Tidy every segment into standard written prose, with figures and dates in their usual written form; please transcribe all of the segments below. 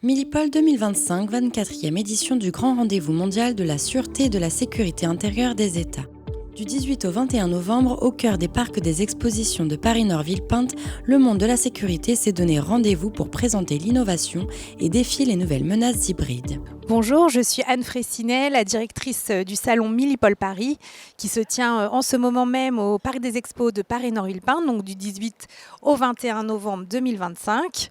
Milipol 2025, 24e édition du grand rendez-vous mondial de la sûreté et de la sécurité intérieure des États. Du 18 au 21 novembre, au cœur des parcs des expositions de Paris-Nord-Villepinte, le monde de la sécurité s'est donné rendez-vous pour présenter l'innovation et défier les nouvelles menaces hybrides. Bonjour, je suis Anne Fraissinet, la directrice du salon Milipol Paris, qui se tient en ce moment même au Parc des Expos de Paris-Nord-Villepinte, donc du 18 au 21 novembre 2025.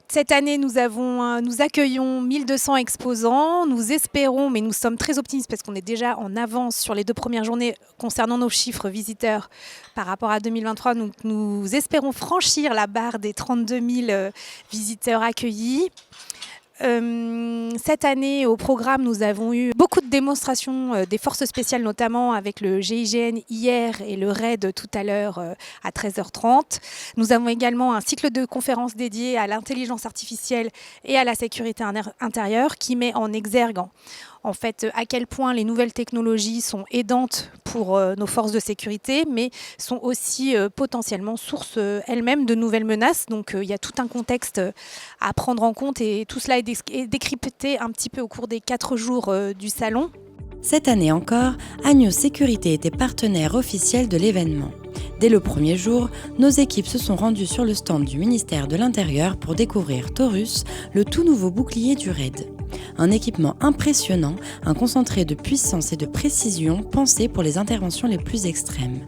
Cette année, nous accueillons 1200 exposants. Nous espérons, mais nous sommes très optimistes parce qu'on est déjà en avance sur les 2 premières journées concernant nos chiffres visiteurs par rapport à 2023. Nous espérons franchir la barre des 32 000 visiteurs accueillis. Cette année, au programme, nous avons eu beaucoup de démonstrations des forces spéciales, notamment avec le GIGN hier et le RAID tout à l'heure à 13h30. Nous avons également un cycle de conférences dédié à l'intelligence artificielle et à la sécurité intérieure qui met en exergue en fait à quel point les nouvelles technologies sont aidantes pour nos forces de sécurité, mais sont aussi potentiellement source elles-mêmes de nouvelles menaces. Donc il y a tout un contexte à prendre en compte et tout cela est décrypté un petit peu au cours des 4 jours du salon. Cette année encore, Agnos Sécurité était partenaire officiel de l'événement. Dès le premier jour, nos équipes se sont rendues sur le stand du ministère de l'Intérieur pour découvrir Taurus, le tout nouveau bouclier du RAID. Un équipement impressionnant, un concentré de puissance et de précision pensé pour les interventions les plus extrêmes.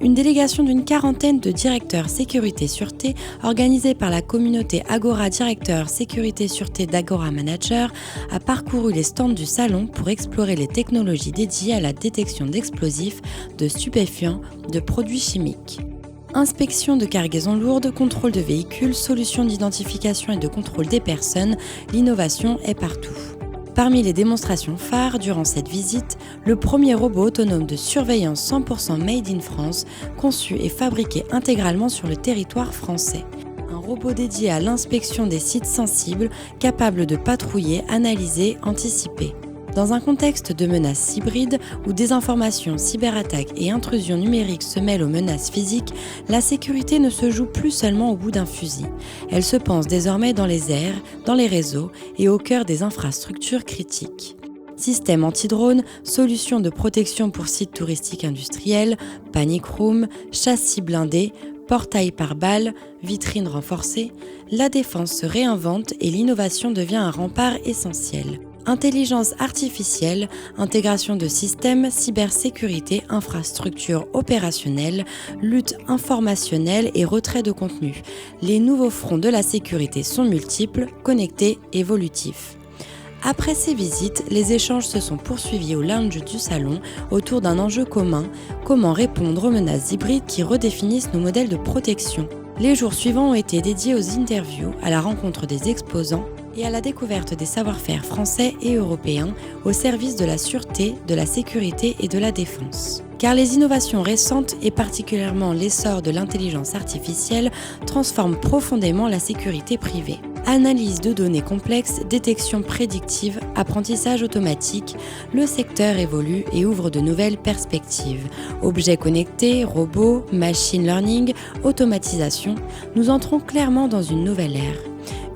Une délégation d'une 40aine de directeurs sécurité-sûreté organisée par la communauté Agora Directeurs Sécurité-Sûreté d'Agora Manager a parcouru les stands du salon pour explorer les technologies dédiées à la détection d'explosifs, de stupéfiants, de produits chimiques. Inspection de cargaisons lourdes, contrôle de véhicules, solutions d'identification et de contrôle des personnes, l'innovation est partout. Parmi les démonstrations phares durant cette visite, le premier robot autonome de surveillance 100% made in France, conçu et fabriqué intégralement sur le territoire français. Un robot dédié à l'inspection des sites sensibles, capable de patrouiller, analyser, anticiper. Dans un contexte de menaces hybrides où désinformation, cyberattaques et intrusions numériques se mêlent aux menaces physiques, la sécurité ne se joue plus seulement au bout d'un fusil. Elle se pense désormais dans les airs, dans les réseaux et au cœur des infrastructures critiques. Système anti-drone, solutions de protection pour sites touristiques industriels, panic room, châssis blindés, portail par balles, vitrines renforcées, la défense se réinvente et l'innovation devient un rempart essentiel. Intelligence artificielle, intégration de systèmes, cybersécurité, infrastructures opérationnelles, lutte informationnelle et retrait de contenu. Les nouveaux fronts de la sécurité sont multiples, connectés, évolutifs. Après ces visites, les échanges se sont poursuivis au lounge du salon autour d'un enjeu commun, comment répondre aux menaces hybrides qui redéfinissent nos modèles de protection. Les jours suivants ont été dédiés aux interviews, à la rencontre des exposants et à la découverte des savoir-faire français et européens au service de la sûreté, de la sécurité et de la défense. Car les innovations récentes et particulièrement l'essor de l'intelligence artificielle transforment profondément la sécurité privée. Analyse de données complexes, détection prédictive, apprentissage automatique, le secteur évolue et ouvre de nouvelles perspectives. Objets connectés, robots, machine learning, automatisation, nous entrons clairement dans une nouvelle ère.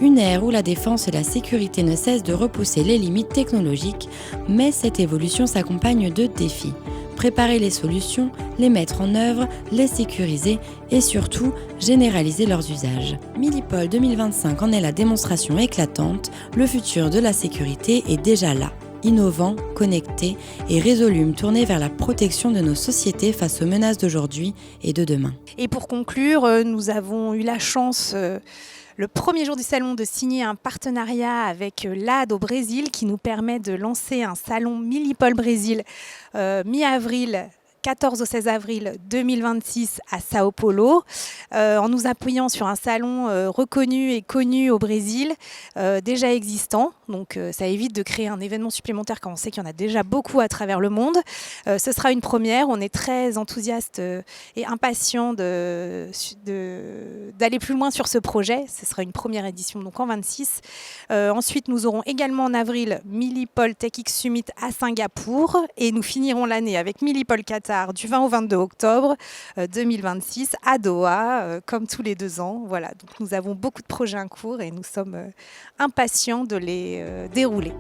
Une ère où la défense et la sécurité ne cessent de repousser les limites technologiques, mais cette évolution s'accompagne de défis. Préparer les solutions, les mettre en œuvre, les sécuriser et surtout généraliser leurs usages. Milipol 2025 en est la démonstration éclatante, le futur de la sécurité est déjà là. Innovant, connecté et résolument tourné vers la protection de nos sociétés face aux menaces d'aujourd'hui et de demain. Et pour conclure, nous avons eu la chance le premier jour du salon de signer un partenariat avec l'AD au Brésil qui nous permet de lancer un salon Milipol Brésil mi-avril 14 au 16 avril 2026 à Sao Paulo, en nous appuyant sur un salon reconnu et connu au Brésil, déjà existant. Donc ça évite de créer un événement supplémentaire quand on sait qu'il y en a déjà beaucoup à travers le monde. Ce sera une première, on est très enthousiaste et impatient d'aller plus loin sur ce projet. Ce sera une première édition donc en 26. Ensuite, nous aurons également en avril Milipol TechX Summit à Singapour et nous finirons l'année avec Milipol Qatar Qatar du 20 au 22 octobre 2026 à Doha, comme tous les 2 ans. Voilà, donc nous avons beaucoup de projets en cours et nous sommes impatients de les dérouler.